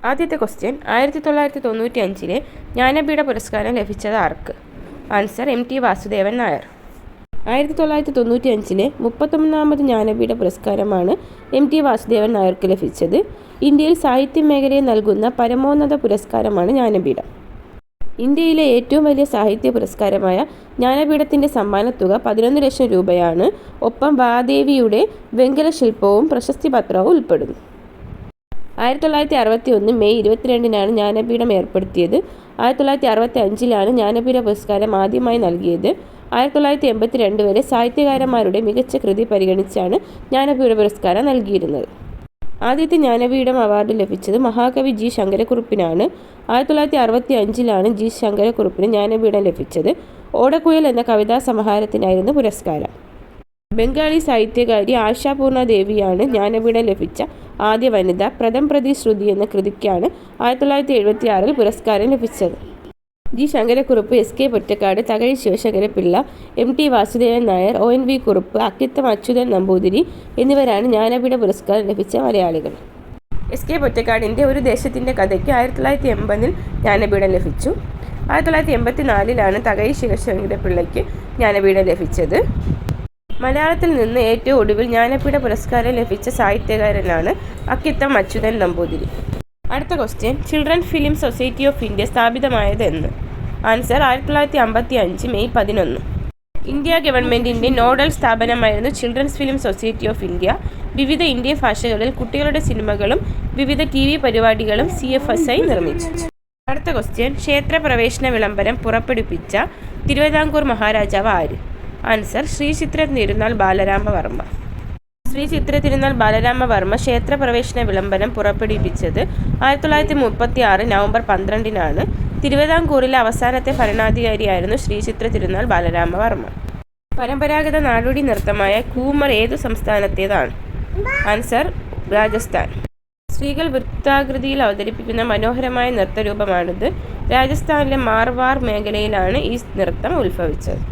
ആദ്യത്തെ ക്വസ്റ്റ്യൻ 1995 ജ്ഞാനപീഠ പുരസ്കാരം ലഭിച്ചത് ആർക്ക്? Answer MT Vasudevan Nair. 1995 31ാമത് ജ്ഞാനപീഠ പുരസ്കാരമാണ് MT വാസുദേവൻ നായർക്ക് ലഭിച്ചത്. ഇന്ത്യയിൽ സാഹിത്യ മേഖലയിൽ നൽകുന്ന പരമോന്നത പുരസ്കാരമാണ് ജ്ഞാനപീഠം. ഇന്ത്യയിലെ ഏറ്റവും വലിയ സാഹിത്യ പുരസ്കാരമായ ജ്ഞാനപീഠത്തിൻ്റെ സമ്മാനത്തുക 11 ലക്ഷം രൂപയാണ്. ഒപ്പം വാദേവിയുടെ വെങ്കല ശില്പവും പ്രശസ്തി പത്രവും ഉൾപ്പെടുന്നു. 1961 മെയ് 22-നാണ് ജ്ഞാനപീഠം ഏർപ്പെടുത്തിയത്. 1965 ജ്ഞാനപീഠ പുരസ്കാരം ആദ്യമായി നൽകിയത്. 1982 വരെ സാഹിത്യകാരന്മാരുടെ മികച്ച കൃതി പരിഗണിച്ചാണ് ജ്ഞാനപീഠ പുരസ്കാരം നൽകിയിരുന്നത്. ആദ്യത്തെ ജ്ഞാനപീഠം അവാർഡ് ലഭിച്ചത് മഹാകവി G. ശങ്കരക്കുറുപ്പിനാണ്. 1965 G. ശങ്കരക്കുറുപ്പിന് ജ്ഞാനപീഠം ലഭിച്ചത്. ഓടക്കുഴൽ എന്ന കവിതാ സമാഹാരത്തിനായിരുന്നു പുരസ്കാരം. ബംഗാളി സാഹിത്യകാരി ആശാപൂർണ ദേവിയാണ് ജ്ഞാനപീഠം ലഭിച്ച ആദ്യ വനിത. പ്രഥം പ്രതി ശ്രുതി എന്ന കൃതിക്കാണ് 1976 പുരസ്കാരം ലഭിച്ചത്. G. Sankara Kurup, SK Pottekkatt, Thakazhi Sivasankara Pillai, MT Vasudevan Nair, ONV Kurup, Akkitham Achuthan Namboothiri എന്നിവരാണ് ജ്ഞാനപീഠ പുരസ്കാരം ലഭിച്ച മലയാളികൾ. SK പൊറ്റക്കാടിൻ്റെ ഒരു ദേശത്തിൻ്റെ കഥയ്ക്ക് 1980 ജ്ഞാനപീഠം ലഭിച്ചു. 1984 തകഴി ശിവശങ്കരപിള്ളയ്ക്ക് ജ്ഞാനപീഠം ലഭിച്ചത്. മലയാളത്തിൽ നിന്ന് ഏറ്റവും ഒടുവിൽ ജ്ഞാനപീഠ പുരസ്കാരം ലഭിച്ച സാഹിത്യകാരനാണ് അക്കിത്തം അച്യുതൻ നമ്പൂതിരി. അടുത്ത question, children film society of India സ്ഥാപിതമായത് എന്ന്? Answer 1955 May 11. ഇന്ത്യ ഗവൺമെൻറ്റിൻ്റെ നോഡൽ സ്ഥാപനമായിരുന്നു children's film society of India. വിവിധ ഇന്ത്യൻ ഭാഷകളിൽ കുട്ടികളുടെ സിനിമകളും വിവിധ TV പരിപാടികളും CFSI നിർമ്മിച്ചു. അടുത്ത ക്വസ്റ്റ്യൻ, ക്ഷേത്രപ്രവേശന വിളംബരം പുറപ്പെടുവിച്ച തിരുവിതാംകൂർ മഹാരാജാവ് ആര്? ആൻസർ ശ്രീ ചിത്ര തിരുനാൾ ബാലരാമവർമ്മ. ശ്രീ ചിത്ര തിരുനാൾ ബാലരാമവർമ്മ ക്ഷേത്രപ്രവേശന വിളംബരം പുറപ്പെടുവിച്ചത് 1936 നവംബർ 12-നാണ്. തിരുവിതാംകൂറിലെ അവസാനത്തെ ഭരണാധികാരിയായിരുന്നു ശ്രീ ചിത്ര തിരുനാൾ ബാലരാമവർമ്മ. പരമ്പരാഗത നാടോടി നൃത്തമായ കൂമർ ഏതു സംസ്ഥാനത്തേതാണ്? ആൻസർ രാജസ്ഥാൻ. സ്ത്രീകൾ വൃത്താകൃതിയിൽ അവതരിപ്പിക്കുന്ന മനോഹരമായ നൃത്തരൂപമാണിത്. രാജസ്ഥാനിലെ മാർവാർ മേഖലയിലാണ് ഈ നൃത്തം ഉത്ഭവിച്ചത്.